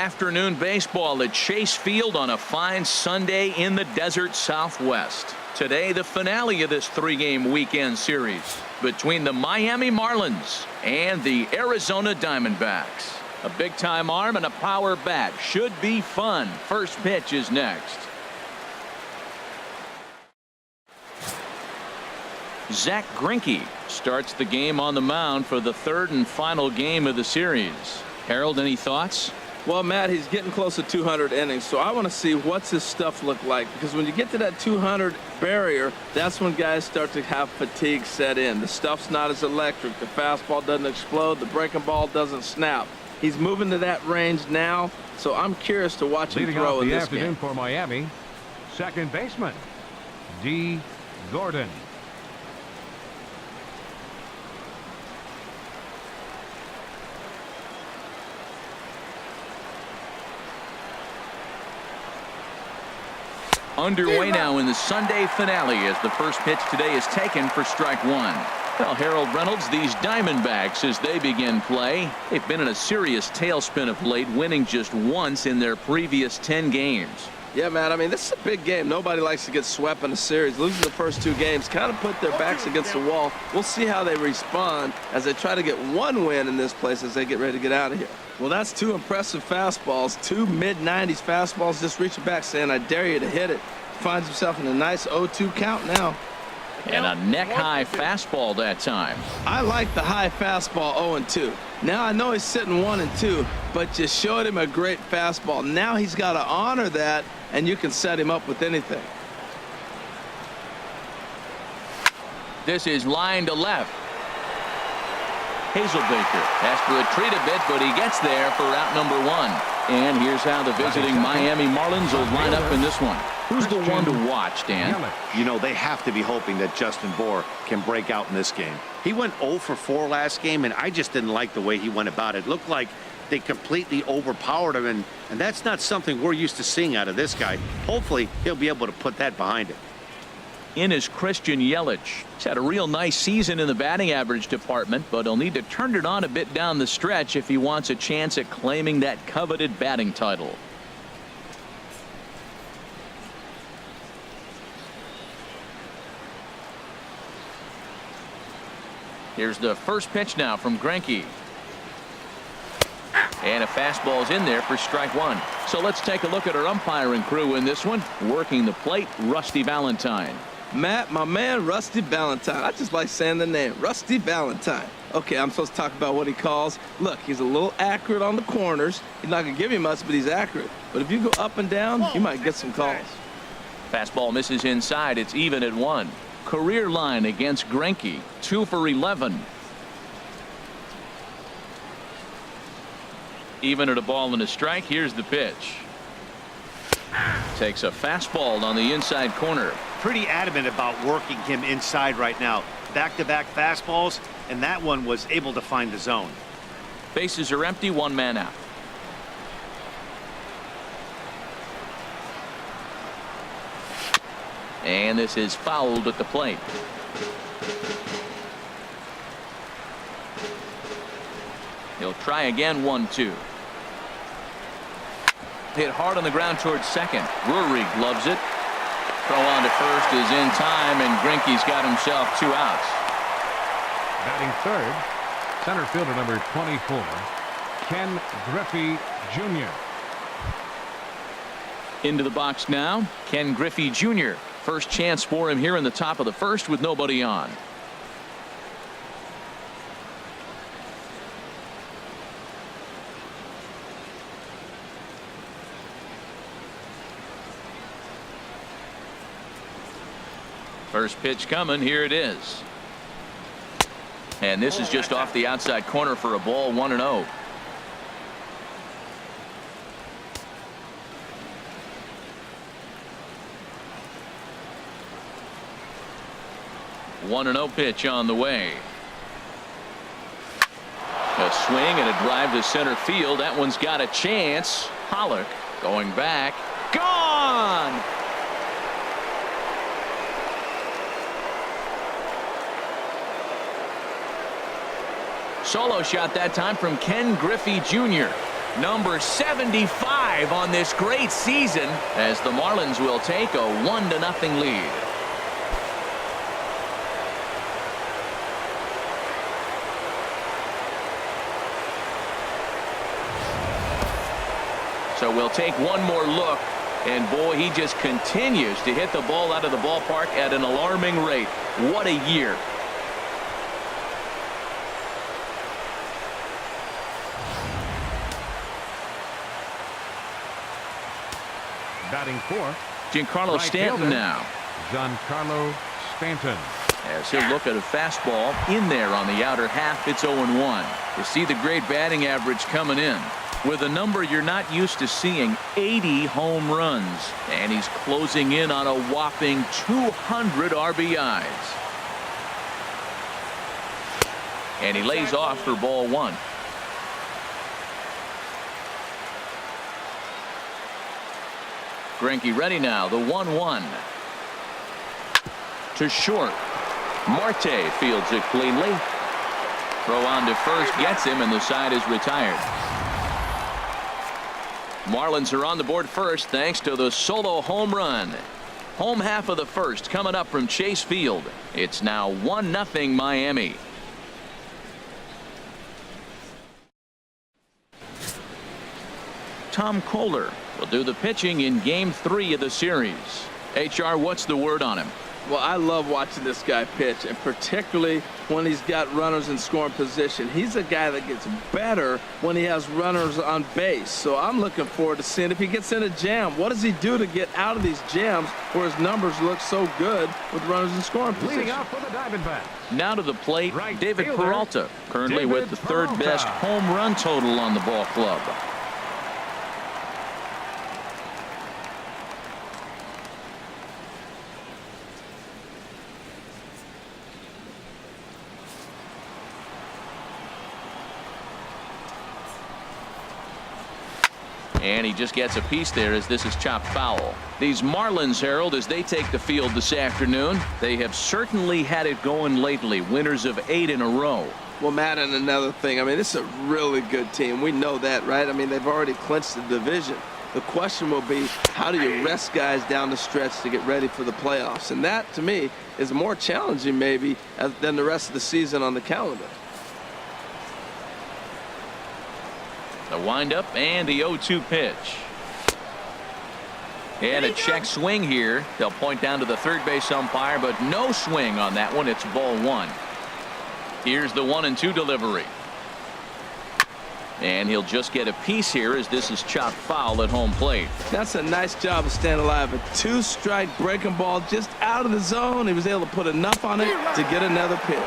afternoon baseball at Chase Field on a fine Sunday in the desert Southwest. Today, the finale of this three-game weekend series between the Miami Marlins and the Arizona Diamondbacks. A big-time arm and a power bat should be fun. First pitch is next. Zach Greinke starts the game on the mound for the third and final game of the series. Harold, any thoughts? Well, Matt, he's getting close to 200 innings, so I want to see what's his stuff look like, because when you get to that 200 barrier, that's when guys start to have fatigue set in. The stuff's not as electric. The fastball doesn't explode. The breaking ball doesn't snap. He's moving to that range now, so I'm curious to watch him throw in this game. Leading off the afternoon for Miami, second baseman, D. Gordon. Underway now in the Sunday finale as the first pitch today is taken for strike one. Well, Harold Reynolds, these Diamondbacks, as they begin play, they've been in a serious tailspin of late, winning just once in their previous 10 games. Yeah, man, I mean, this is a big game. Nobody likes to get swept in a series. Losing the first two games kind of put their backs against the wall. We'll see how they respond as they try to get one win in this place as they get ready to get out of here. Well, that's two impressive fastballs, two mid-90s fastballs, just reaching back saying, I dare you to hit it. Finds himself in a nice 0-2 count now. And a neck-high fastball that time. I like the high fastball 0-2. Now I know he's sitting 1-2, but just showed him a great fastball. Now he's got to honor that, and you can set him up with anything. This is line to left. Hazelbaker has to retreat a bit, but he gets there for out number one. And here's how the visiting Miami Marlins will line up in this one. Who's the one to watch, Dan? You know, they have to be hoping that Justin Bour can break out in this game. He went 0 for 4 last game, and I just didn't like the way he went about it. It looked like they completely overpowered him, and that's not something we're used to seeing out of this guy. Hopefully, he'll be able to put that behind him. In is Christian Yelich. He's had a real nice season in the batting average department, but he'll need to turn it on a bit down the stretch if he wants a chance at claiming that coveted batting title. Here's the first pitch now from Greinke. And a fastball's in there for strike one. So let's take a look at our umpiring crew in this one. Working the plate, Rusty Valentine. Matt, my man, Rusty Valentine. I just like saying the name, Rusty Valentine. Okay, I'm supposed to talk about what he calls. Look, he's a little accurate on the corners. He's not going to give you much, but he's accurate. But if you go up and down, you might get some calls. Fastball misses inside. It's even at 1. Career line against Greinke, 2 for 11. Even at a ball and a strike. Here's the pitch. Takes a fastball on the inside corner. Pretty adamant about working him inside right now. Back-to-back fastballs, and that one was able to find the zone. Bases are empty, one man out. And this is fouled at the plate. He'll try again, 1-2. Hit hard on the ground towards second. Drury gloves it. Throw on to first is in time, and Greinke's got himself 2 outs. Batting third, center fielder number 24, Ken Griffey Jr. Into the box now, Ken Griffey Jr. First chance for him here in the top of the first with nobody on. First pitch coming. Here it is. And this is just off the outside corner for a ball, 1-0. One and 0 pitch on the way. A swing and a drive to center field. That one's got a chance. Pollock going back. Gone! Solo shot that time from Ken Griffey Jr. Number 75 on this great season, as the Marlins will take a 1-0 lead. So we'll take one more look, and boy, he just continues to hit the ball out of the ballpark at an alarming rate. What a year. Batting fourth, Giancarlo right Stanton fielder, now. Giancarlo Stanton. As he'll look at a fastball in there on the outer half, it's 0-1. You see the great batting average coming in with a number you're not used to seeing, 80 home runs. And he's closing in on a whopping 200 RBIs. And he lays off for ball one. Greinke ready now. The 1-1 to short. Marte fields it cleanly. Throw on to first gets him, and the side is retired. Marlins are on the board first thanks to the solo home run. Home half of the first coming up from Chase Field. It's now 1-0 Miami. Tom Kohler will do the pitching in game 3 of the series. HR, what's the word on him? Well, I love watching this guy pitch, and particularly when he's got runners in scoring position. He's a guy that gets better when he has runners on base. So I'm looking forward to seeing if he gets in a jam. What does he do to get out of these jams where his numbers look so good with runners in scoring position? Leading off for the Diamondbacks. Now to the plate, Right David fielder, Peralta, currently David with the third Peralta. best home run total on the ball club. And he just gets a piece there as this is chopped foul. These Marlins, Harold, as they take the field this afternoon, they have certainly had it going lately. Winners of 8 in a row. Well, Matt, and another thing, I mean, this is a really good team. We know that, right? I mean, they've already clinched the division. The question will be, how do you rest guys down the stretch to get ready for the playoffs? And that, to me, is more challenging maybe than the rest of the season on the calendar. The windup and the 0-2 pitch. And a check swing here. They'll point down to the third base umpire, but no swing on that one. It's ball one. Here's the 1-2 delivery. And he'll just get a piece here as this is chopped foul at home plate. That's a nice job of staying alive. A 2-strike breaking ball just out of the zone. He was able to put enough on it to get another pitch.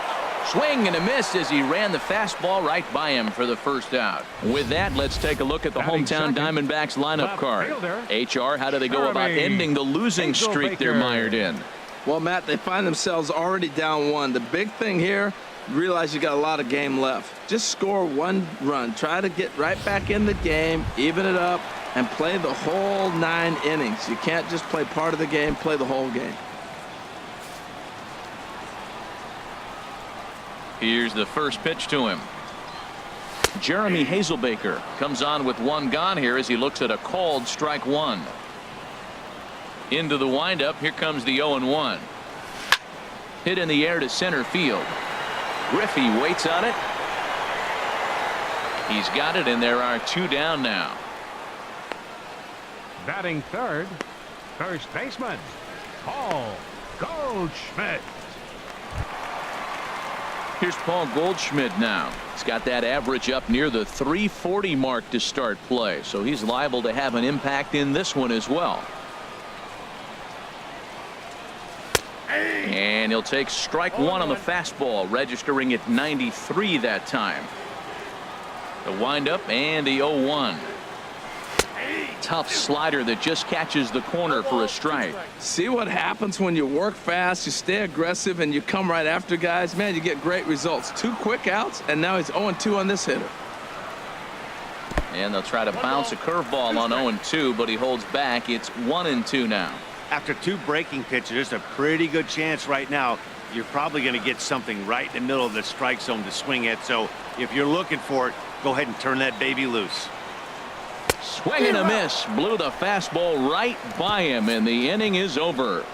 Swing and a miss as he ran the fastball right by him for the first out. With that, let's take a look at the hometown Diamondbacks lineup card. HR, how do they go about ending the losing streak they're mired in? Well, Matt, they find themselves already down 1. The big thing here, realize you got a lot of game left. Just score 1 run. Try to get right back in the game, even it up, and play the whole 9 innings. You can't just play part of the game, play the whole game. Here's the first pitch to him. Jeremy Hazelbaker comes on with 1 gone here as he looks at a called strike 1. Into the windup. Here comes the 0-1. Hit in the air to center field. Griffey waits on it. He's got it, and there are 2 down now. Batting third, first baseman, Paul Goldschmidt. Here's Paul Goldschmidt now. He's got that average up near the 340 mark to start play, so he's liable to have an impact in this one as well. And he'll take strike 1 on the fastball, registering at 93 that time. The windup and the 0-1. Tough slider that just catches the corner for a strike. See what happens when you work fast, you stay aggressive, and you come right after guys? Man, you get great results. 2 quick outs, and now he's 0-2 on this hitter. And they'll try to bounce a curveball on 0-2, but he holds back. It's 1-2 now. After 2 breaking pitches, there's a pretty good chance right now you're probably going to get something right in the middle of the strike zone to swing at. So if you're looking for it, go ahead and turn that baby loose. Swing and a miss. Blew the fastball right by him, and the inning is over.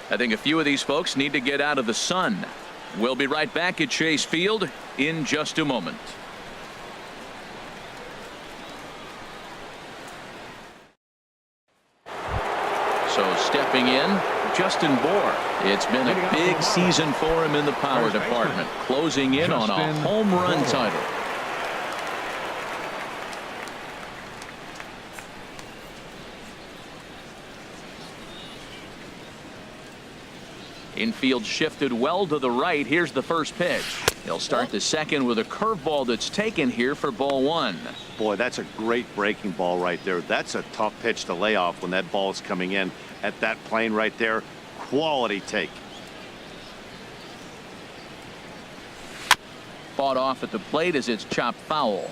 I think a few of these folks need to get out of the sun. We'll be right back at Chase Field in just a moment. So stepping in, Justin Bour. It's been a big season for him in the power department, closing in on a home run title. Infield shifted well to the right. Here's the first pitch. He'll start the second with a curveball that's taken here for ball one. Boy, that's a great breaking ball right there. That's a tough pitch to lay off when that ball's coming in at that plane right there. Quality take. Fought off at the plate as it's chopped foul.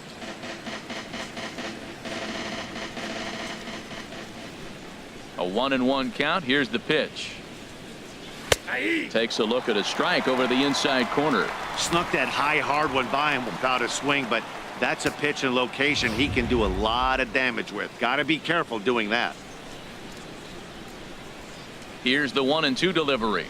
A 1-1 count. Here's the pitch. Takes a look at a strike over the inside corner. Snuck that high hard one by him without a swing, but that's a pitch and location he can do a lot of damage with. Got to be careful doing that. Here's the 1-2 delivery.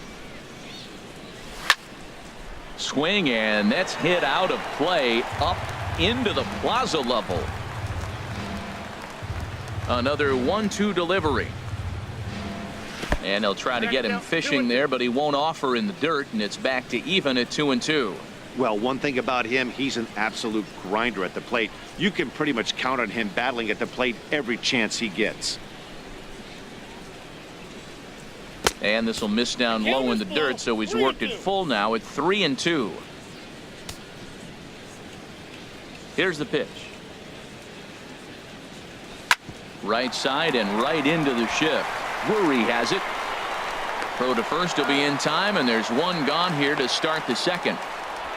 Swing, and that's hit out of play up into the plaza level. Another 1-2 delivery. And they'll try to get him fishing there, but he won't offer in the dirt, and it's back to even at 2-2. Well, one thing about him, he's an absolute grinder at the plate. You can pretty much count on him battling at the plate every chance he gets. And this will miss down low in the dirt, so he's worked it full now at 3-2. Here's the pitch. Right side and right into the shift. Worry has it. Throw to first will be in time, and there's one gone here to start the second.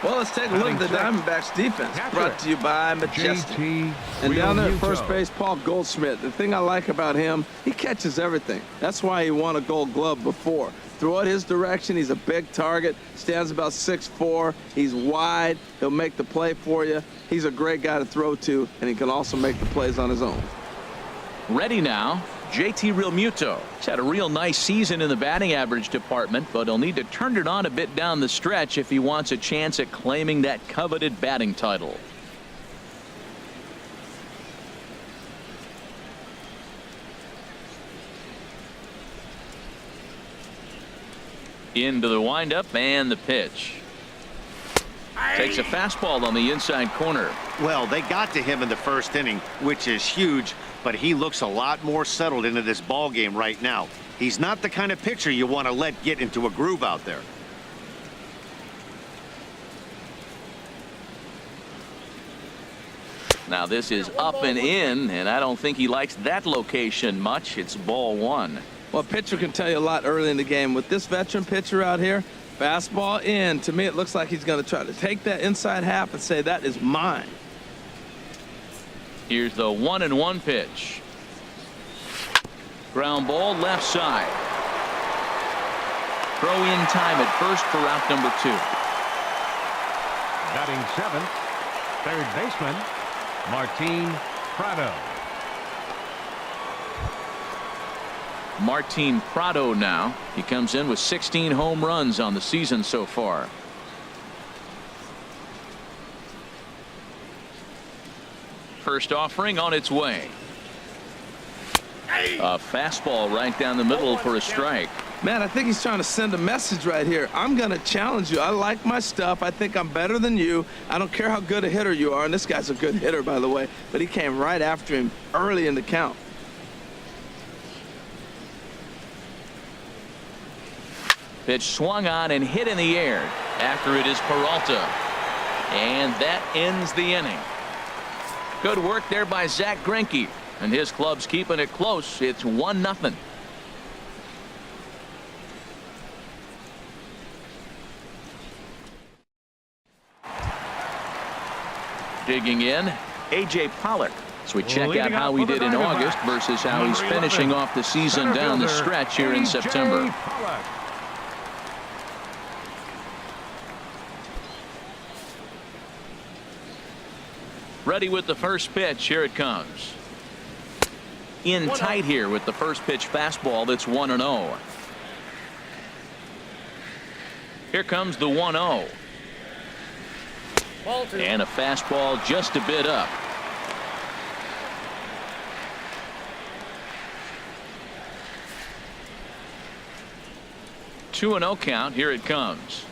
Well, let's take a look at the Diamondbacks defense. Brought to you by Majestic. And down there at first base, Paul Goldschmidt. The thing I like about him, he catches everything. That's why he won a Gold Glove before. Throw it his direction. He's a big target. Stands about 6'4". He's wide. He'll make the play for you. He's a great guy to throw to, and he can also make the plays on his own. Ready now. JT Realmuto. He's had a real nice season in the batting average department, but he'll need to turn it on a bit down the stretch if he wants a chance at claiming that coveted batting title. Into the windup and the pitch. Takes a fastball on the inside corner. Well, they got to him in the first inning, which is huge, but he looks a lot more settled into this ball game right now. He's not the kind of pitcher you want to let get into a groove out there. Now this is up and in, and I don't think he likes that location much. It's ball one. Well, a pitcher can tell you a lot early in the game. With this veteran pitcher out here, fastball in. To me, it looks like he's going to try to take that inside half and say, that is mine. Here's the 1-1 pitch. Ground ball left side. Throw in time at first for out number 2. Batting seventh, third baseman, Martin Prado. Martin Prado now. He comes in with 16 home runs on the season so far. First offering on its way. A fastball right down the middle for a strike. Man, I think he's trying to send a message right here. I'm going to challenge you. I like my stuff. I think I'm better than you. I don't care how good a hitter you are. And this guy's a good hitter, by the way. But he came right after him early in the count. Pitch swung on and hit in the air. After it is Peralta. And that ends the inning. Good work there by Zach Greinke. And his club's keeping it close. It's 1-0. Digging in, A.J. Pollock. So we check out how he did in August versus how he's finishing off the season down the stretch here in September. Ready with the first pitch. Here it comes. In tight here with the first pitch fastball. That's 1-0. Here comes the 1-0. And a fastball just a bit up. Two and 0 count. Here it comes.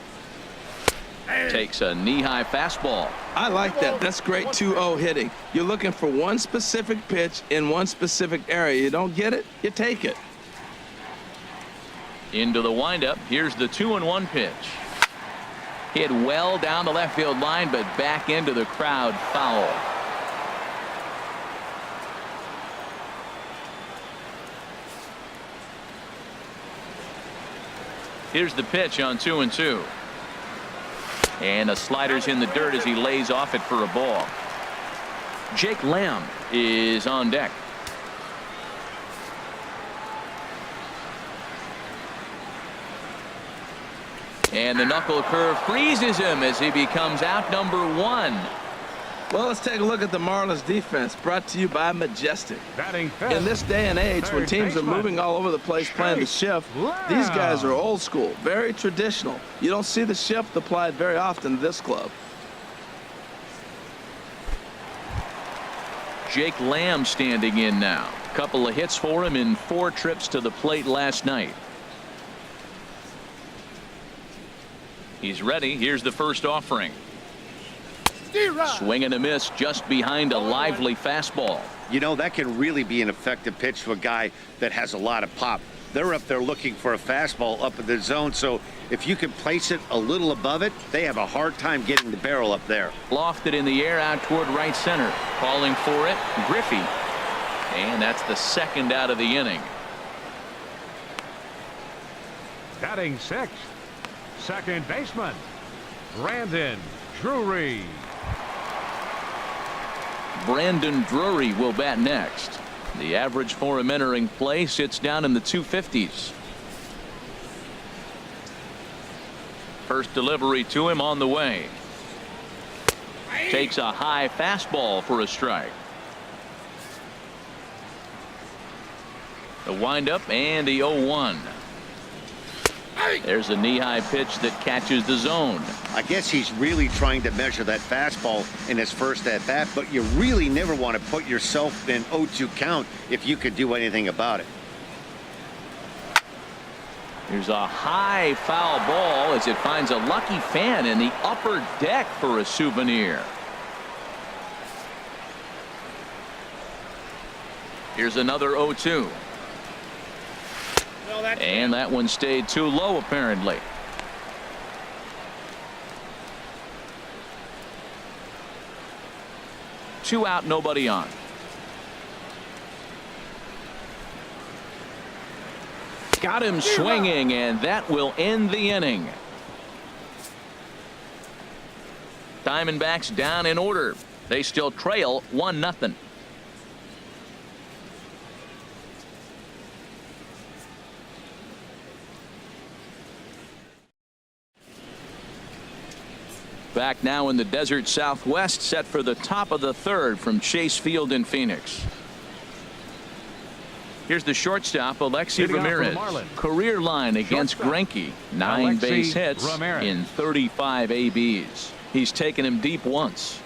Takes a knee-high fastball. I like that. That's great 2-0 hitting. You're looking for one specific pitch in one specific area. You don't get it, you take it. Into the windup. Here's the 2-1 pitch. Hit well down the left field line, but back into the crowd, foul. Here's the pitch on 2-2. And a slider's in the dirt as he lays off it for a ball. Jake Lamb is on deck. And the knuckle curve freezes him as he becomes out number 1. Well, let's take a look at the Marlins defense, brought to you by Majestic. Batting fifth. In this day and age, when teams are moving all over the place playing the shift, these guys are old school, very traditional. You don't see the shift applied very often to this club. Jake Lamb standing in now. Couple of hits for him in 4 trips to the plate last night. He's ready. Here's the first offering. Swing and a miss just behind a lively fastball. You know, that can really be an effective pitch to a guy that has a lot of pop. They're up there looking for a fastball up in the zone, so if you can place it a little above it, they have a hard time getting the barrel up there. Lofted in the air out toward right center. Calling for it, Griffey. And that's the second out of the inning. Batting sixth. Second baseman, Brandon Drury. Brandon Drury will bat next. The average for him entering play sits down in the 250s. First delivery to him on the way. Takes a high fastball for a strike. The windup and the 0-1. There's a knee-high pitch that catches the zone. I guess he's really trying to measure that fastball in his first at-bat, but you really never want to put yourself in 0-2 count if you could do anything about it. Here's a high foul ball as it finds a lucky fan in the upper deck for a souvenir. Here's another 0-2. And that one stayed too low, apparently. Two out, nobody on. Got him swinging, and that will end the inning. Diamondbacks down in order. They still trail 1-0. Back now in the desert Southwest, set for the top of the third from Chase Field in Phoenix. Here's the shortstop, Alexi Ramirez. Career line against Greinke. 9 base hits in 35 ABs. He's taken him deep once.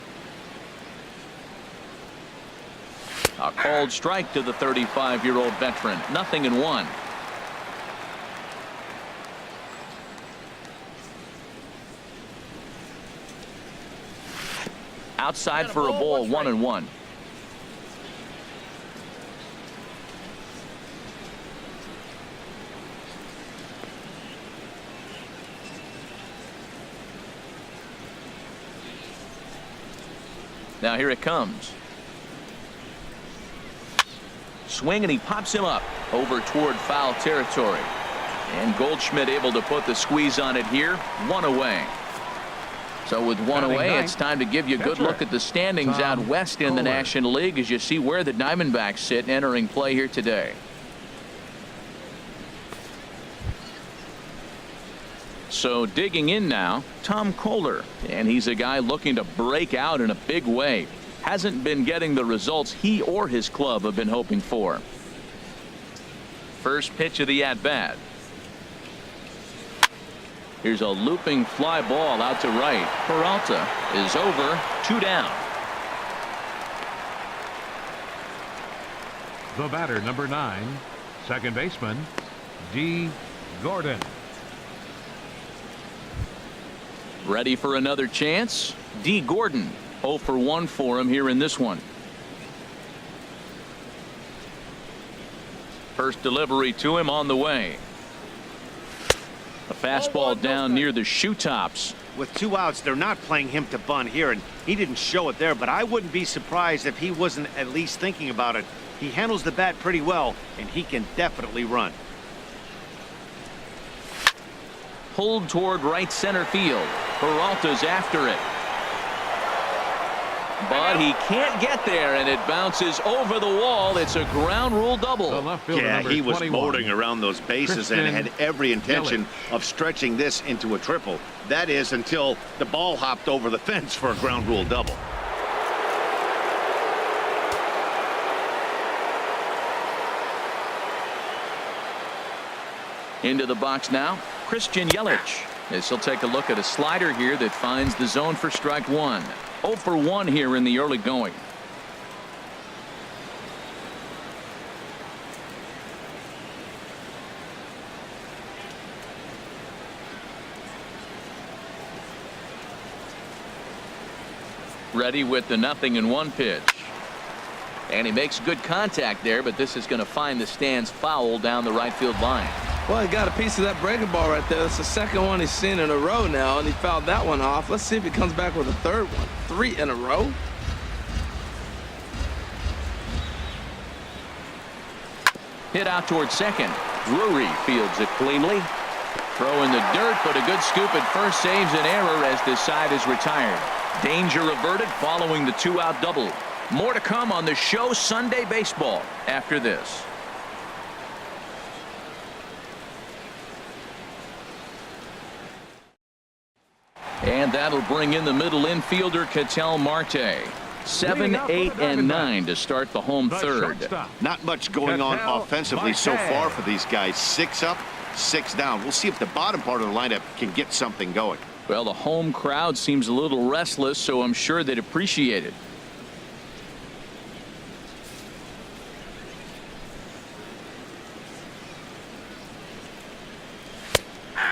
A called strike to the 35-year-old veteran. 0-1. Outside for a ball, 1-1. Now here it comes. Swing, and he pops him up over toward foul territory. And Goldschmidt able to put the squeeze on it here. 1 away. So with 1 away, it's time to give you a good look at the standings out west in the National League as you see where the Diamondbacks sit entering play here today. So digging in now, Tom Kohler, and he's a guy looking to break out in a big way. hasn't been getting the results he or his club have been hoping for. First pitch of the at-bat. Here's a looping fly ball out to right. Peralta is over, 2 down. The batter, number 9, second baseman, D. Gordon. Ready for another chance? D. Gordon, 0 for 1 for him here in this one. First delivery to him on the way. A fastball down near the shoe tops. With 2 outs, they're not playing him to bunt here, and he didn't show it there, but I wouldn't be surprised if he wasn't at least thinking about it. He handles the bat pretty well, and he can definitely run. Pulled toward right center field. Peralta's after it. But he can't get there, and it bounces over the wall. It's a ground rule double. Yeah, he was motoring around those bases and had every intention of stretching this into a triple. That is until the ball hopped over the fence for a ground rule double. Into the box now, Christian Yelich. As he'll take a look at a slider here that finds the zone for strike 1. 0 for 1 here in the early going. Ready with the 0-1 pitch. And he makes good contact there, but this is going to find the stands foul down the right field line. Well, he got a piece of that breaking ball right there. That's the second one he's seen in a row now, and he fouled that one off. Let's see if he comes back with a third one. 3 in a row. Hit out towards second. Drury fields it cleanly. Throw in the dirt, but a good scoop at first saves an error as this side is retired. Danger averted following the 2-out double. More to come on the show Sunday Baseball after this. And that'll bring in the middle infielder Ketel Marte. 7, 8, and 9 to start the home third. Not much going on offensively so far for these guys. 6 up, 6 down. We'll see if the bottom part of the lineup can get something going. Well, the home crowd seems a little restless, so I'm sure they'd appreciate it.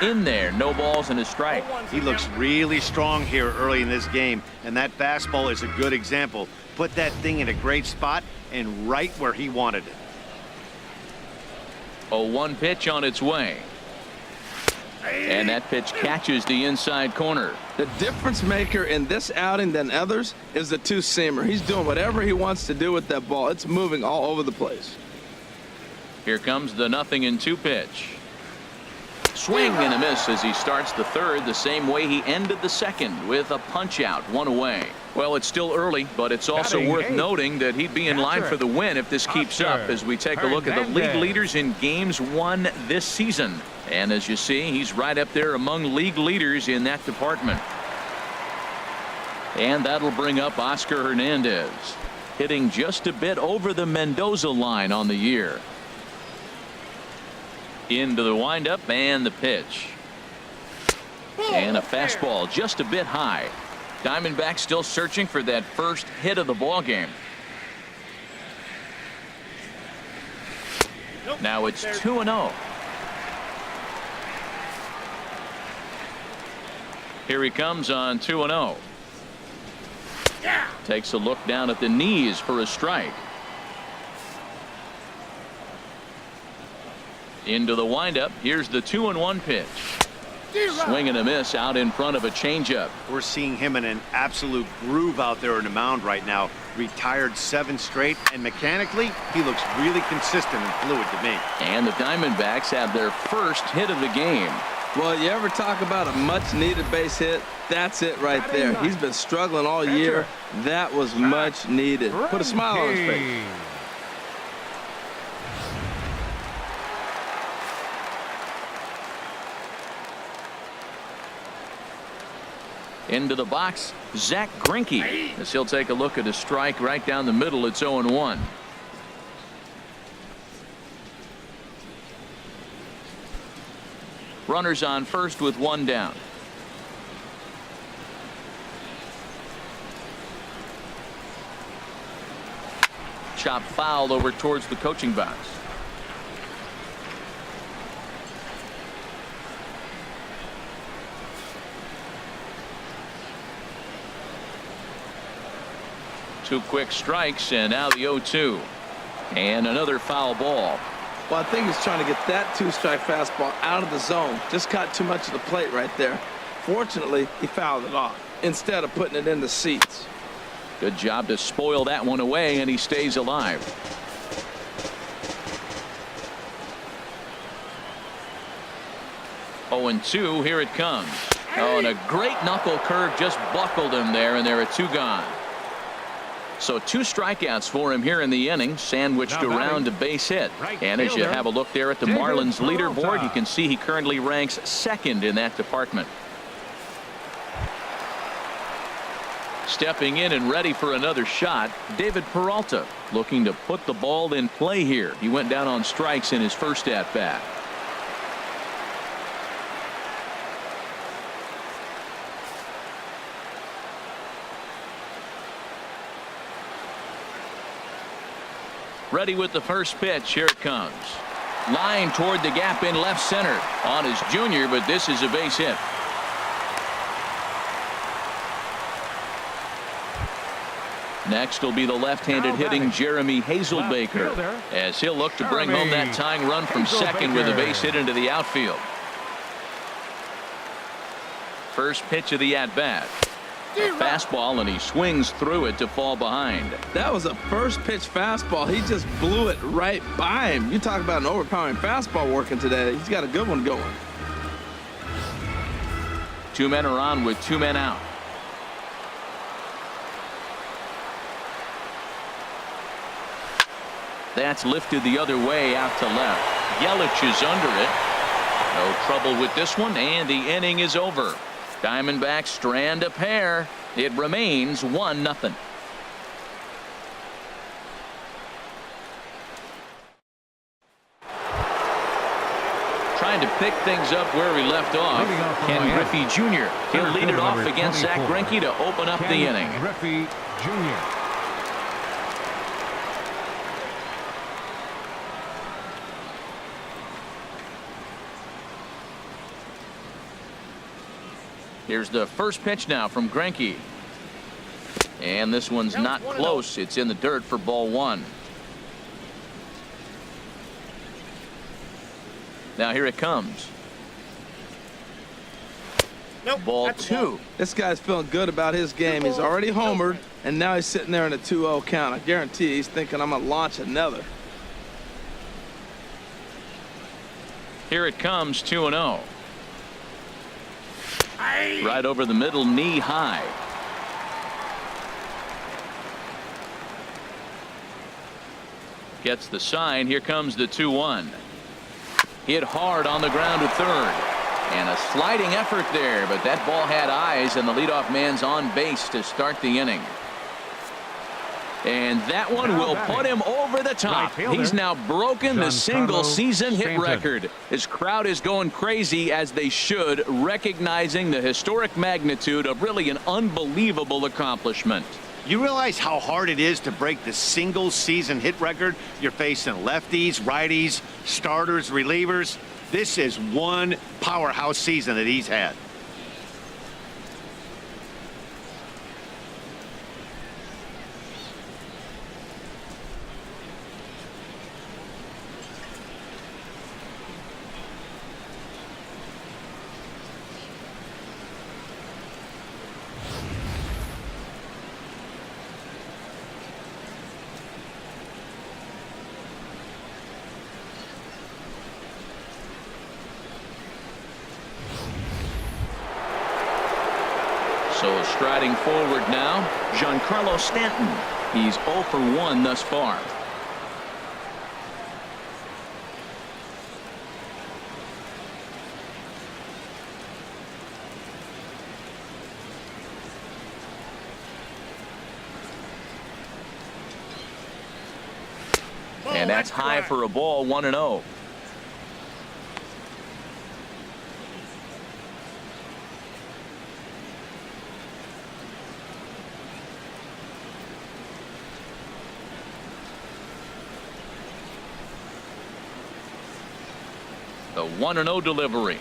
In there, no balls and a strike. He looks really strong here early in this game, and that fastball is a good example. Put that thing in a great spot and right where he wanted it. 0-1 pitch on its way. And that pitch catches the inside corner. The difference maker in this outing than others is the 2-seamer. He's doing whatever he wants to do with that ball. It's moving all over the place. Here comes the 0-2 pitch. Swing and a miss as he starts the third the same way he ended the second with a punch out, 1 away. Well, it's still early, but it's also worth noting that he'd be in line for the win if this keeps up as we take a look at the league leaders in games won this season. And as you see, he's right up there among league leaders in that department. And that'll bring up Oscar Hernandez, hitting just a bit over the Mendoza line on the year. Into the windup and the pitch. And a fastball just a bit high. Diamondbacks still searching for that first hit of the ball game. Now it's 2-0. Here he comes on 2-0. Takes a look down at the knees for a strike. Into the windup. Here's the 2-1 pitch. Swing and a miss out in front of a changeup. We're seeing him in an absolute groove out there in the mound right now. Retired 7 straight, and mechanically, he looks really consistent and fluid to me. And the Diamondbacks have their first hit of the game. Well, you ever talk about a much-needed base hit? That's it right there. He's been struggling all year. That was much needed. Put a smile on his face. Into the box, Zach Greinke, as he'll take a look at a strike right down the middle. It's 0-1. Runners on first with one down. Chop foul over towards the coaching box. Two quick strikes, and now the 0-2. And another foul ball. Well, I think he's trying to get that two-strike fastball out of the zone. Just caught too much of the plate right there. Fortunately, he fouled it off instead of putting it in the seats. Good job to spoil that one away, and he stays alive. Oh, and 2, here it comes. Oh, and a great knuckle curve just buckled him there, and there are 2 gone. So 2 strikeouts for him here in the inning, sandwiched around a base hit. And as you have a look there at the Marlins leaderboard, you can see he currently ranks 2nd in that department. Stepping in and ready for another shot, David Peralta, looking to put the ball in play here. He went down on strikes in his first at bat. Ready with the first pitch. Here it comes. Line toward the gap in left center. On his junior, but this is a base hit. Next will be the left-handed hitting Jeremy Hazelbaker, as he'll look to bring home that tying run from second with a base hit into the outfield. First pitch of the at-bat. A fastball, and he swings through it to fall behind. That was a first pitch fastball. He just blew it right by him. You talk about an overpowering fastball working today. He's got a good one going. 2 men are on with 2 men out. That's lifted the other way out to left. Yelich is under it. No trouble with this one, and the inning is over. Diamondbacks strand a pair. It remains 1-0. Trying to pick things up where we left off. Ken Griffey Jr. He'll lead it off against Zach Greinke to open up the inning. Griffey Jr. Here's the first pitch now from Greinke. And this one's not close. It's in the dirt for ball 1. Now here it comes. Ball 2. This guy's feeling good about his game. He's already homered, and now he's sitting there in a 2-0 count. I guarantee he's thinking, I'm going to launch another. Here it comes, 2-0. Right over the middle, knee high. Gets the sign. Here comes the 2-1. Hit hard on the ground to third. And a sliding effort there, but that ball had eyes, and the leadoff man's on base to start the inning. And that one will put him over the top. He's now broken the single-season hit record. His crowd is going crazy, as they should, recognizing the historic magnitude of really an unbelievable accomplishment. You realize how hard it is to break the single-season hit record? You're facing lefties, righties, starters, relievers. This is one powerhouse season that he's had. So striding forward now, Giancarlo Stanton. He's 0 for 1 thus far. That's high for a ball, 1-0. The 1-0 delivery.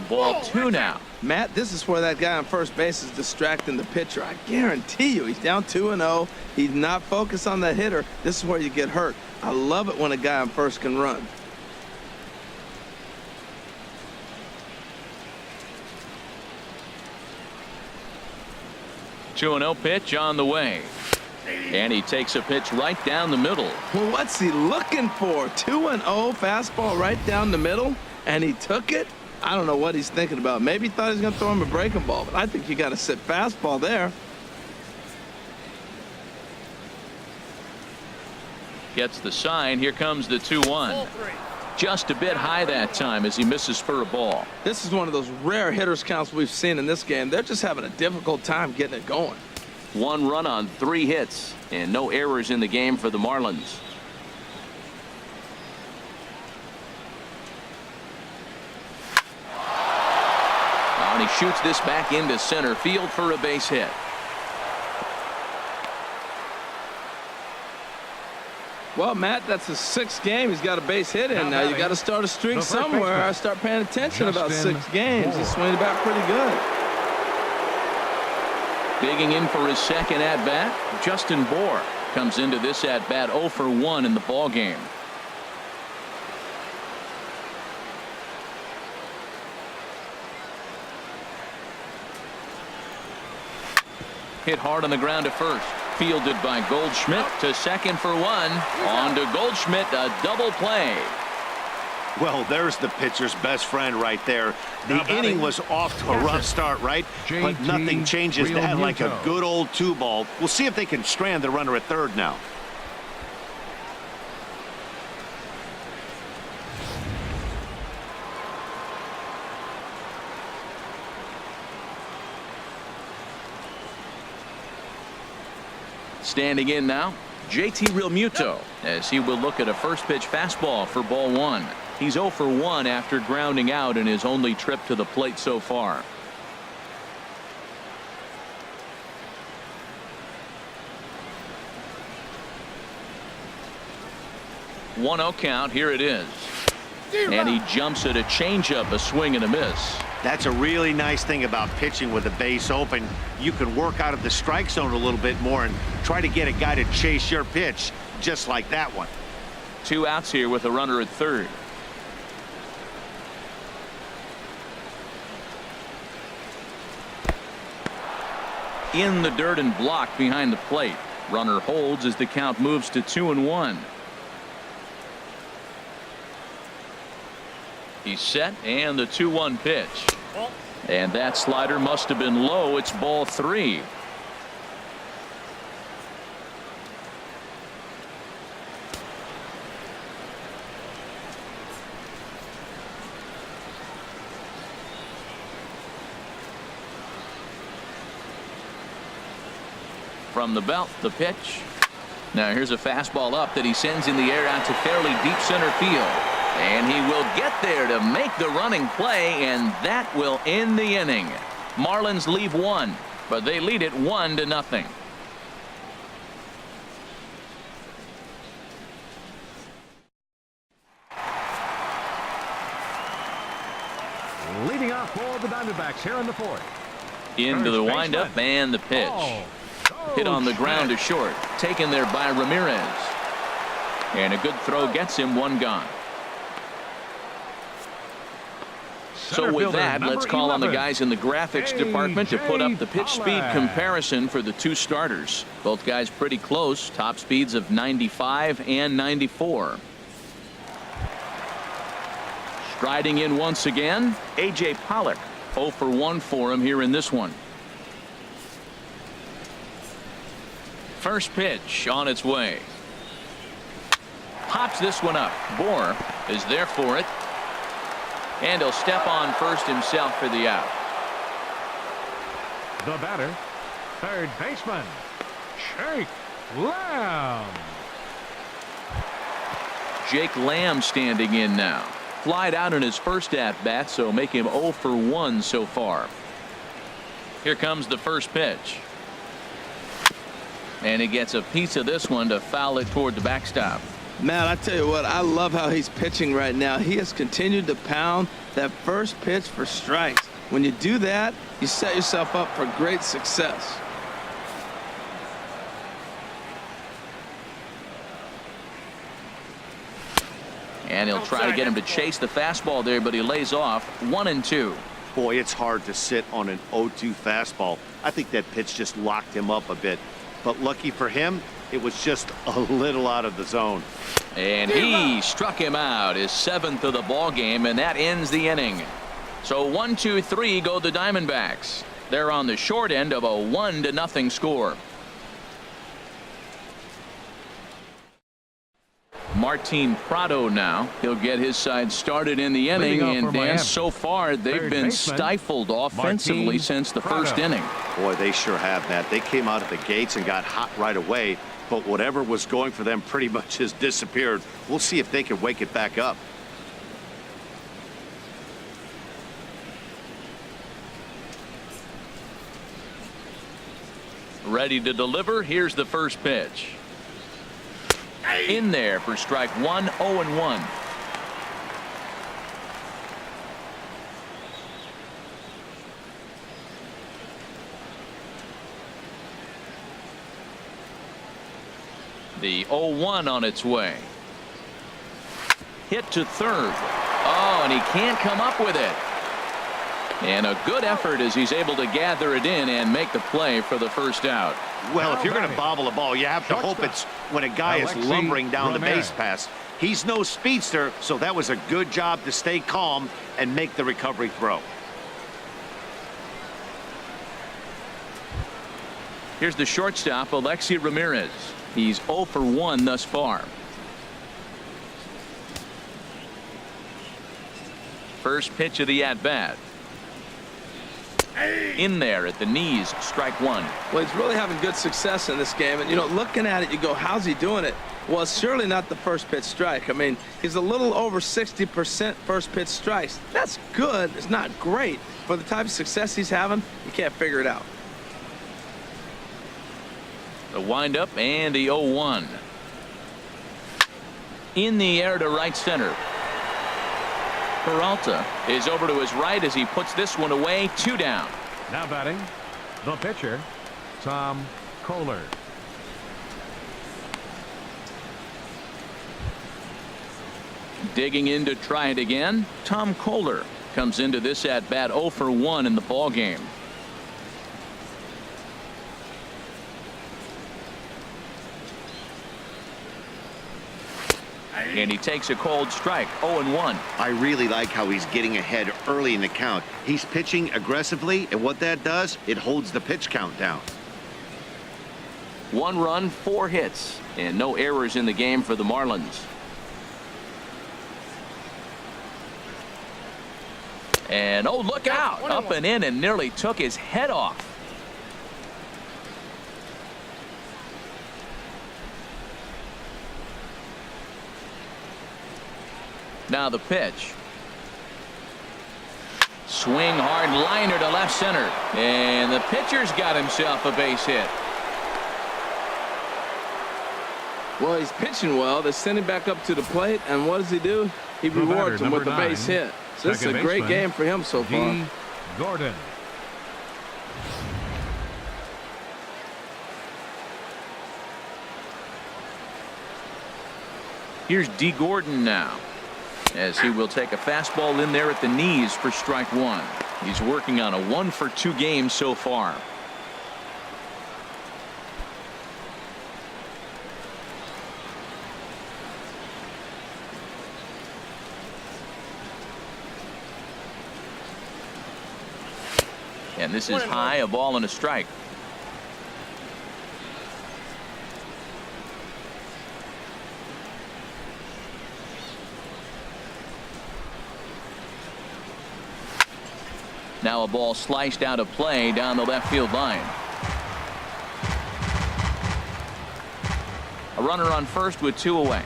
Ball 2 now. Matt, this is where that guy on first base is distracting the pitcher. I guarantee you, he's down 2-0. He's not focused on the hitter. This is where you get hurt. I love it when a guy on first can run. Two 2-0 pitch on the way. And he takes a pitch right down the middle. Well, what's he looking for? 2-0 fastball right down the middle, and he took it? I don't know what he's thinking about. Maybe he thought he was going to throw him a breaking ball, but I think you got to sit fastball there. Gets the sign. Here comes the 2-1. Just a bit high that time as he misses for a ball. This is one of those rare hitters counts we've seen in this game. They're just having a difficult time getting it going. 1 run on 3 hits and no errors in the game for the Marlins. And he shoots this back into center field for a base hit. Well, Matt, that's his 6th game. He's got a base hit in. Now you got to start a streak somewhere. I start paying attention about 6 games. He's swinging it back pretty good. Digging in for his second at-bat, Justin Bour comes into this at-bat 0 for 1 in the ball game. Hit hard on the ground to first. Fielded by Goldschmidt to second for 1. On to Goldschmidt, a double play. Well, there's the pitcher's best friend right there. The inning was off to a rough start, right? But nothing changes that like a good old 2-ball. We'll see if they can strand the runner at third now. Standing in now, JT Realmuto, as he will look at a first pitch fastball for ball 1. He's 0 for 1 after grounding out in his only trip to the plate so far. One 0 count. Here it is. And he jumps at a changeup, a swing and a miss. That's a really nice thing about pitching with the base open. You can work out of the strike zone a little bit more and try to get a guy to chase your pitch, just like that one. 2 outs here with a runner at third. In the dirt and blocked behind the plate. Runner holds as the count moves to 2-1. He's set, and the 2-1 pitch. And that slider must have been low. It's ball 3. From the belt, the pitch. Now here's a fastball up that he sends in the air out to fairly deep center field. And he will get there to make the running play, and that will end the inning. Marlins leave 1, but they lead it 1-0. Leading off for the Diamondbacks here in the 4th. Into the windup and the pitch. Hit on the ground to short. Taken there by Ramirez. And a good throw gets him 1 gone. So with that, let's call on the guys in the graphics department to put up the pitch speed comparison for the 2 starters. Both guys pretty close. Top speeds of 95 and 94. Striding in once again, A.J. Pollock. 0 for 1 for him here in this one. First pitch on its way. Pops this one up. Bour is there for it. And he'll step on first himself for the out. The batter, third baseman, Jake Lamb. Jake Lamb standing in now. Flied out in his first at-bat, so make him 0 for 1 so far. Here comes the first pitch. And he gets a piece of this one to foul it toward the backstop. Man, I tell you what, I love how he's pitching right now. He has continued to pound that first pitch for strikes. When you do that, you set yourself up for great success. And he'll try to get him to chase the fastball there, but he lays off 1-2. Boy, it's hard to sit on an 0-2 fastball. I think that pitch just locked him up a bit. But lucky for him, it was just a little out of the zone. And he struck him out, his 7th of the ball game, and that ends the inning. So 1-2-3 go the Diamondbacks. They're on the short end of a 1-0 score. Martin Prado now. He'll get his side started in the inning, and Dan, so far they've been stifled offensively since the first inning. Boy, they sure have, Matt. They came out of the gates and got hot right away, but whatever was going for them pretty much has disappeared. We'll see if they can wake it back up. Ready to deliver. Here's the first pitch. In there for strike 1, 0-1. The 0-1 on its way. Hit to third. Oh, and he can't come up with it. And a good effort as he's able to gather it in and make the play for the first out. Well, if you're going to bobble a ball, you have to hope it's when a guy is lumbering down the base pass. He's no speedster, so that was a good job to stay calm and make the recovery throw. Here's the shortstop, Alexi Ramirez. He's 0 for 1 thus far. First pitch of the at-bat. In there at the knees, strike 1. Well, he's really having good success in this game. And, you know, looking at it, you go, how's he doing it? Well, it's surely not the first pitch strike. I mean, he's a little over 60% first pitch strikes. That's good. It's not great. For the type of success he's having, you can't figure it out. The windup and the 0-1. In the air to right center. Peralta is over to his right as he puts this one away. 2 down. Now batting, the pitcher, Tom Kohler. Digging in to try it again. Tom Kohler comes into this at bat 0 for 1 in the ball game. And he takes a cold strike. 0-1. I really like how he's getting ahead early in the count. He's pitching aggressively, and what that does, it holds the pitch count down. 1 run, 4 hits, and no errors in the game for the Marlins. And oh, look out! Up and in and nearly took his head off. Now the pitch. Swing hard liner to left center. And the pitcher's got himself a base hit. Well, he's pitching well. They send him back up to the plate, and what does he do? He rewards him with a base hit. So this is a great game for him so far. D. Gordon. Here's D. Gordon now, as he will take a fastball in there at the knees for strike 1. He's working on a 1 for 2 game so far. And this is high, a ball and a strike. Now a ball sliced out of play down the left field line. A runner on first with 2 away.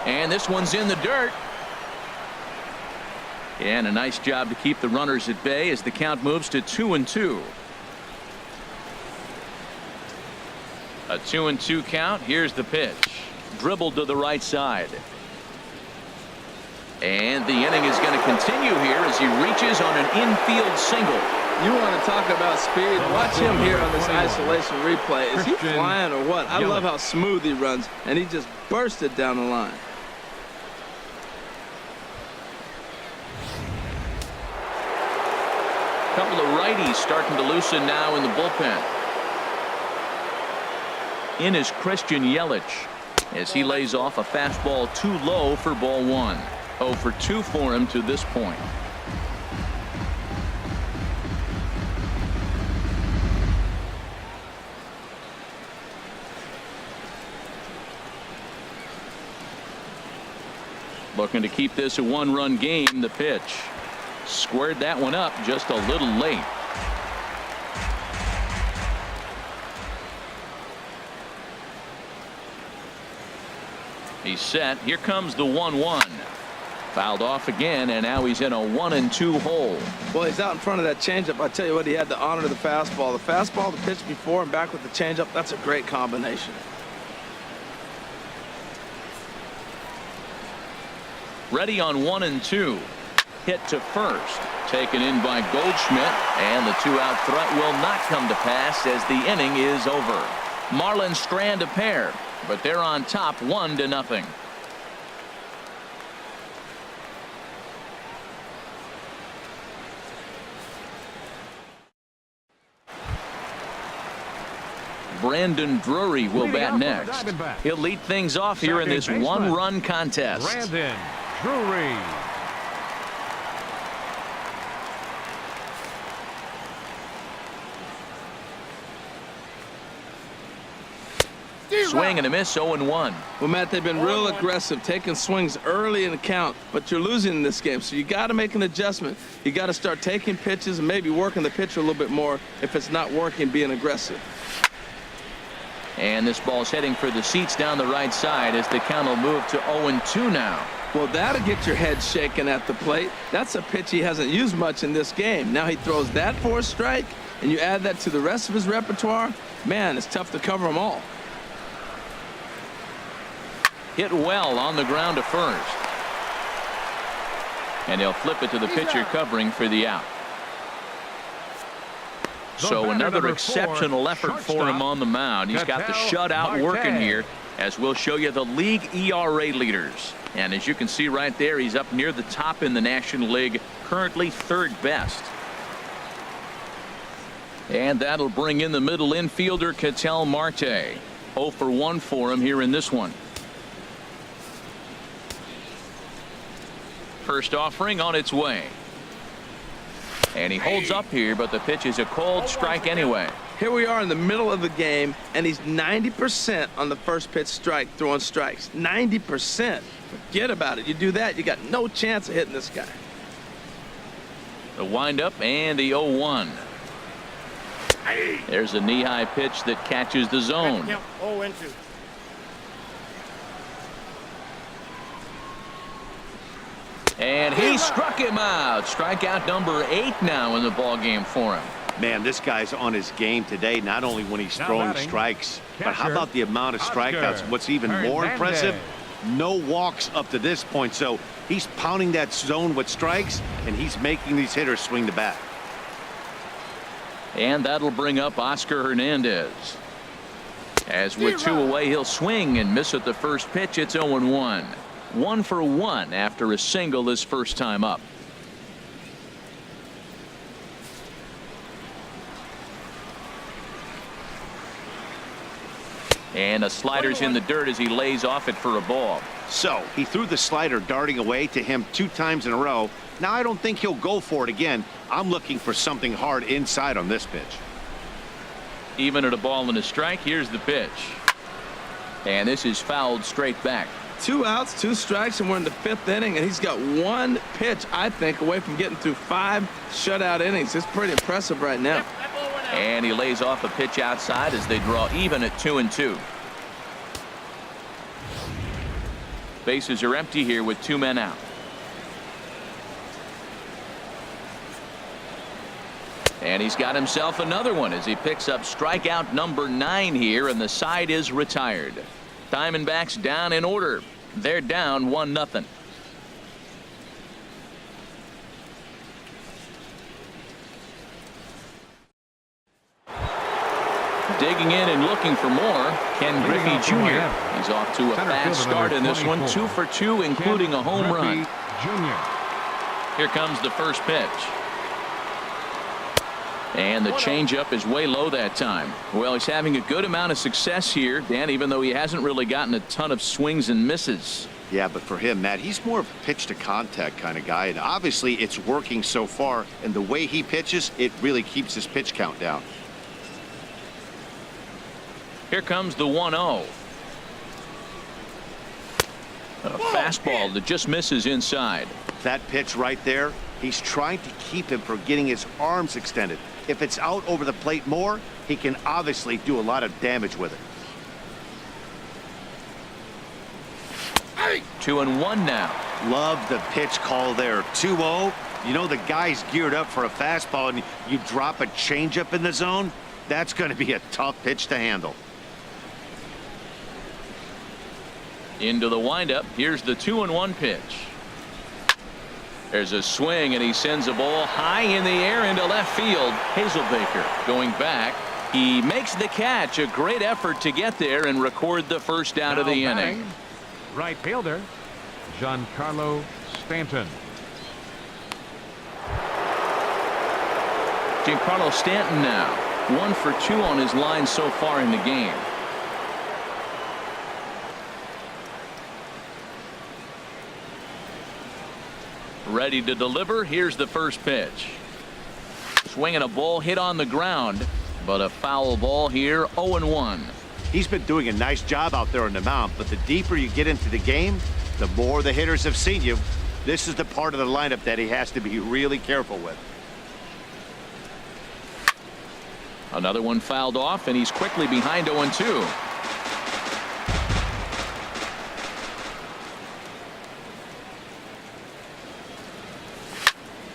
And this one's in the dirt. And a nice job to keep the runners at bay as the count moves to 2-2. A 2-2 count. Here's the pitch. Dribbled to the right side. And the inning is going to continue here as he reaches on an infield single. You want to talk about speed? Watch him here on this isolation replay. Is he flying or what? I love how smooth he runs, and he just bursted down the line. Couple of righties starting to loosen now in the bullpen. In is Christian Yelich as he lays off a fastball too low for ball 1. 0 for 2 for him to this point. Looking to keep this a 1-run game. The pitch. Squared that one up just a little late. He's set. Here comes the 1-1. Fouled off again, and now he's in a 1-2 hole. Well, he's out in front of that changeup. I tell you what, he had to honor the fastball. The fastball, the pitch before, and back with the changeup. That's a great combination. Ready on 1-2. Hit to first. Taken in by Goldschmidt, and the 2-out threat will not come to pass as the inning is over. Marlins strand a pair, but they're on top 1-0. Brandon Drury will bat next. He'll lead things off here in this 1-run contest. Brandon Drury. Swing and a miss. 0-1. Well, Matt, they've been real aggressive, taking swings early in the count, but you're losing in this game, so you got to make an adjustment. You got to start taking pitches and maybe working the pitcher a little bit more if it's not working, being aggressive. And this ball's heading for the seats down the right side as the count will move to 0-2 now. Well, that'll get your head shaking at the plate. That's a pitch he hasn't used much in this game. Now he throws that for a strike, and you add that to the rest of his repertoire. Man, it's tough to cover them all. Hit well on the ground to first. And he'll flip it to the pitcher covering for the out. So another exceptional effort for him on the mound. He's got the shutout working here, as we'll show you the league ERA leaders. And as you can see right there, he's up near the top in the National League, currently 3rd best. And that'll bring in the middle infielder, Ketel Marte. 0 for 1 for him here in this one. First offering on its way. And he holds up here, but the pitch is a cold strike anyway. Here we are in the middle of the game, and he's 90% on the first pitch strike, throwing strikes. 90%. Forget about it. You do that, you got no chance of hitting this guy. The windup and the 0-1. There's a knee-high pitch that catches the zone. 0-2. And he struck him out. Strikeout number 8 now in the ball game for him. Man, this guy's on his game today, not only when he's throwing strikes, but how about the amount of strikeouts? What's even more impressive, no walks up to this point. So he's pounding that zone with strikes, and he's making these hitters swing the bat. And that'll bring up Oscar Hernandez. As with 2 away, he'll swing and miss at the first pitch. It's 0-1. 1 for 1 after a single his first time up. And a slider's in the dirt as he lays off it for a ball. So he threw the slider darting away to him 2 times in a row. Now I don't think he'll go for it again. I'm looking for something hard inside on this pitch. Even at a ball and a strike, here's the pitch. And this is fouled straight back. 2 outs, 2 strikes, and we're in the 5th inning, and he's got 1 pitch, I think, away from getting through 5 shutout innings. It's pretty impressive right now. And he lays off a pitch outside as they draw even at 2-2. Bases are empty here with 2 men out. And he's got himself another one as he picks up strikeout number 9 here, and the side is retired. Diamondbacks down in order. They're down 1-0. Digging in and looking for more, Ken Griffey Jr. He's off to a fast start in this one, 2 for 2, including a home run. Here comes the first pitch. And the changeup is way low that time. Well, he's having a good amount of success here, Dan, even though he hasn't really gotten a ton of swings and misses. Yeah, but for him, Matt, he's more of a pitch to contact kind of guy, and obviously it's working so far, and the way he pitches, it really keeps his pitch count down. Here comes the 1-0. A fastball that just misses inside. That pitch right there, he's trying to keep him from getting his arms extended. If it's out over the plate more, he can obviously do a lot of damage with it. 2-1 now. Love the pitch call there. 2-0. You know the guy's geared up for a fastball, and you drop a changeup in the zone. That's going to be a tough pitch to handle. Into the windup. Here's the 2-1 pitch. There's a swing, and he sends a ball high in the air into left field. Hazelbaker going back. He makes the catch. A great effort to get there and record the first out of the inning. Right fielder, Giancarlo Stanton. Giancarlo Stanton now 1 for 2 on his line so far in the game. Ready to deliver. Here's the first pitch. Swinging a ball hit on the ground, but a foul ball here. 0-1. He's been doing a nice job out there on the mound, but the deeper you get into the game, the more the hitters have seen you. This is the part of the lineup that he has to be really careful with. Another one fouled off, and he's quickly behind 0-2.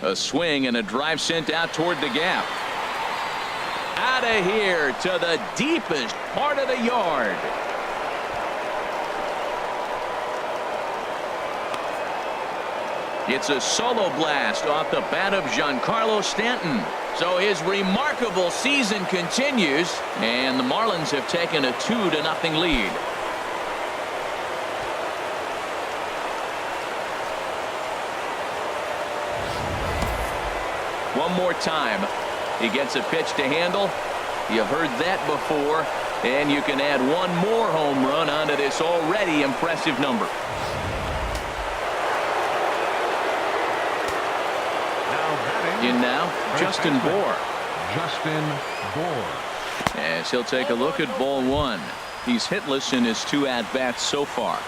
A swing and a drive sent out toward the gap. Out of here to the deepest part of the yard. It's a solo blast off the bat of Giancarlo Stanton. So his remarkable season continues, and the Marlins have taken a 2-0 lead. One more time. He gets a pitch to handle. You've heard that before, and you can add one more home run onto this already impressive number. In now, Justin Bour. Justin Bour. As he'll take a look at ball 1. He's hitless in his 2 at-bats so far.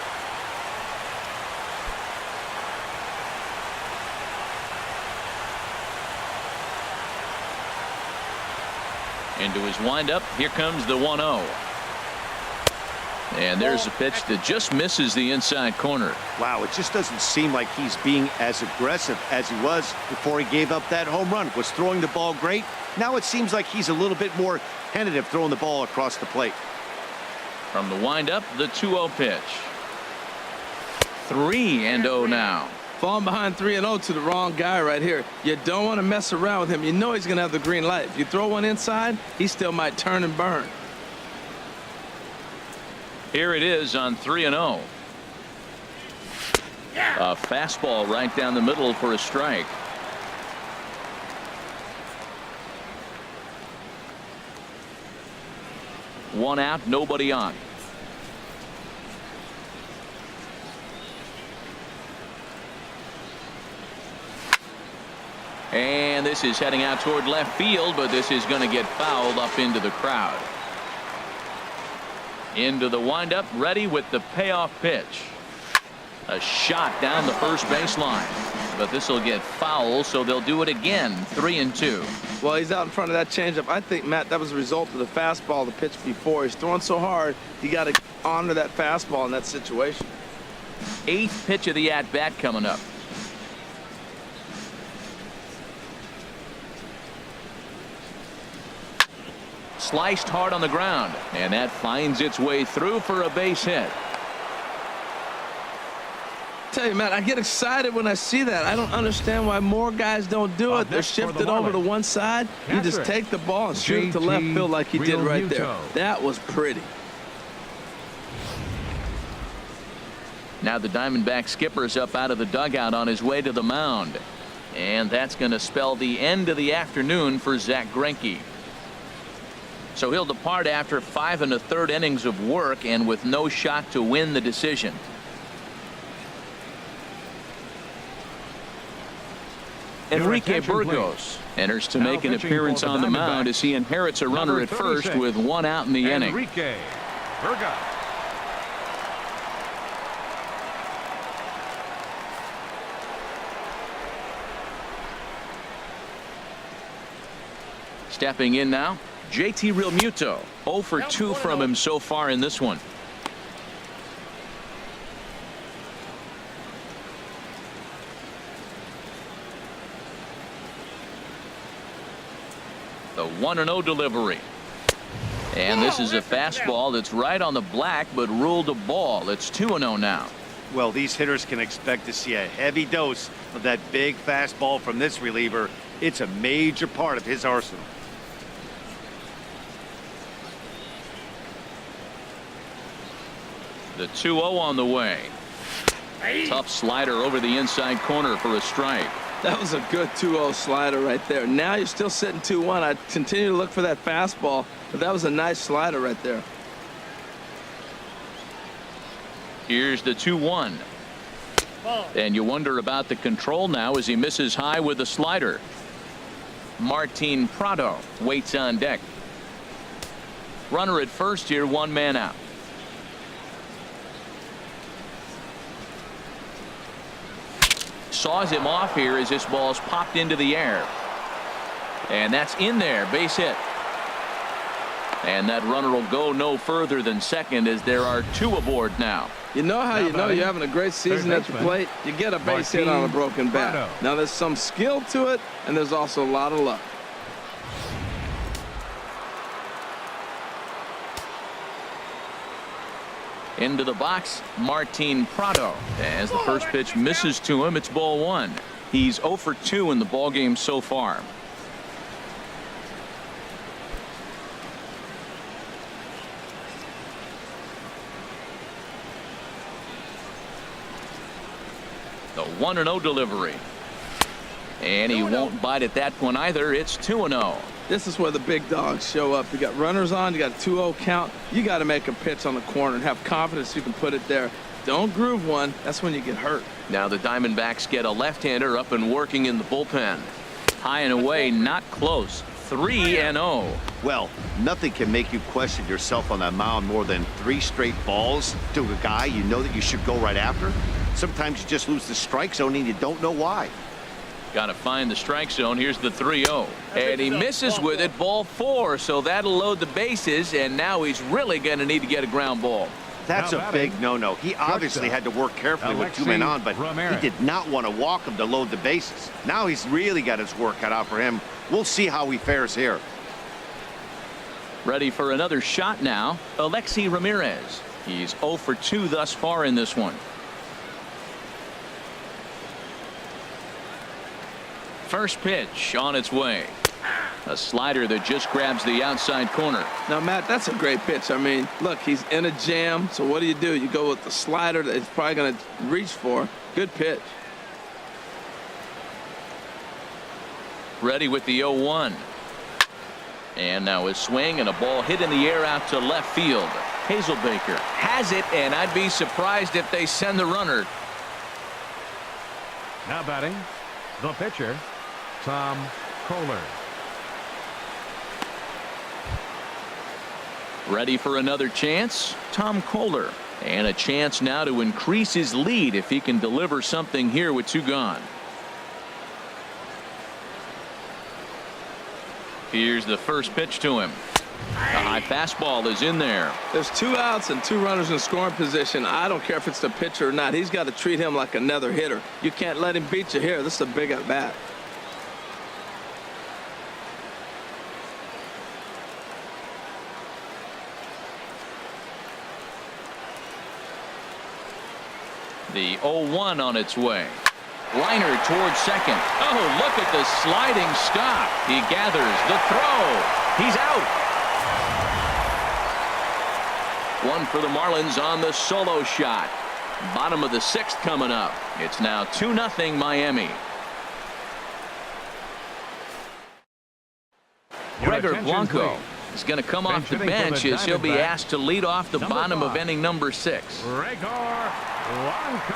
Into his windup. Here comes the 1-0. And there's a pitch that just misses the inside corner. Wow, it just doesn't seem like he's being as aggressive as he was before he gave up that home run. Was throwing the ball great. Now it seems like he's a little bit more tentative throwing the ball across the plate. From the windup, the 2-0 pitch. 3-0 now. Falling behind 3-0 to the wrong guy right here. You don't want to mess around with him. You know he's going to have the green light. If you throw one inside, he still might turn and burn. Here it is on 3-0. A fastball right down the middle for a strike. One out, nobody on. And this is heading out toward left field, but this is going to get fouled up into the crowd. Into the windup, ready with the payoff pitch. A shot down the first baseline, but this will get foul, so they'll do it again. 3-2. Well, he's out in front of that changeup. I think, Matt, that was a result of the fastball, the pitch before. He's throwing so hard, you got to honor that fastball in that situation. 8th pitch of the at-bat coming up. Sliced hard on the ground, and that finds its way through for a base hit. Tell you, Matt, I get excited when I see that. I don't understand why more guys don't do it. They're shifted over to one side. You just take the ball and shoot it to left field like he did right there. That was pretty. Now the Diamondback skipper's up out of the dugout on his way to the mound. And that's going to spell the end of the afternoon for Zach Greinke. So he'll depart after 5 1/3 innings of work and with no shot to win the decision. Enrique Burgos enters to make an appearance on the mound as he inherits a runner at first with 1 out in the inning. Enrique Burgos. Stepping in now, JT Realmuto. 0 for 2 from him so far in this one. The 1-0 delivery. And this is a fastball that's right on the black but ruled a ball. It's 2-0 now. Well, these hitters can expect to see a heavy dose of that big fastball from this reliever. It's a major part of his arsenal. The 2-0 on the way. Tough slider over the inside corner for a strike. That was a good 2-0 slider right there. Now you're still sitting 2-1. I continue to look for that fastball, but that was a nice slider right there. Here's the 2-1. And you wonder about the control now as he misses high with the slider. Martin Prado waits on deck. Runner at first here, 1 man out. Saws him off here as this ball's popped into the air. And that's in there. Base hit. And that runner will go no further than second as there are 2 aboard now. You know how you know you're having a great season at the plate? You get a base hit on a broken bat. Now there's some skill to it, and there's also a lot of luck. Into the box, Martin Prado. As the first pitch misses to him, it's ball 1. He's 0 for 2 in the ballgame so far. The 1-0 delivery. And he won't bite at that one either. It's 2-0. This is where the big dogs show up. You got runners on, you got a 2-0 count. You got to make a pitch on the corner and have confidence you can put it there. Don't groove one. That's when you get hurt. Now the Diamondbacks get a left-hander up and working in the bullpen. High and away, not close. 3-0. Well, nothing can make you question yourself on that mound more than 3 straight balls to a guy you know that you should go right after. Sometimes you just lose the strike zone and you don't know why. Got to find the strike zone. Here's the 3-0. And he misses with it. Ball 4. So that'll load the bases. And now he's really going to need to get a ground ball. That's a big no-no. He obviously had to work carefully with 2 men on, but he did not want to walk him to load the bases. Now he's really got his work cut out for him. We'll see how he fares here. Ready for another shot now. Alexi Ramirez. He's 0 for 2 thus far in this one. First pitch on its way. A slider that just grabs the outside corner. Now, Matt, that's a great pitch. I mean, look, he's in a jam. So what do? You go with the slider that he's probably going to reach for. Good pitch. Ready with the 0-1. And now a swing and a ball hit in the air out to left field. Hazelbaker has it, and I'd be surprised if they send the runner. Now batting, the pitcher, Tom Kohler. Ready for another chance? Tom Kohler. And a chance now to increase his lead if he can deliver something here with 2 gone. Here's the first pitch to him. The high fastball is in there. There's 2 outs and 2 runners in scoring position. I don't care if it's the pitcher or not. He's got to treat him like another hitter. You can't let him beat you here. This is a big at bat. The 0-1 on its way. Liner towards second. Oh, look at the sliding stop. He gathers the throw. He's out. One for the Marlins on the solo shot. Bottom of the 6th coming up. It's now 2-0 Miami. Gregor Blanco is going to come off the bench as he'll be asked to lead off the bottom of inning number 6. Gregor Blanco.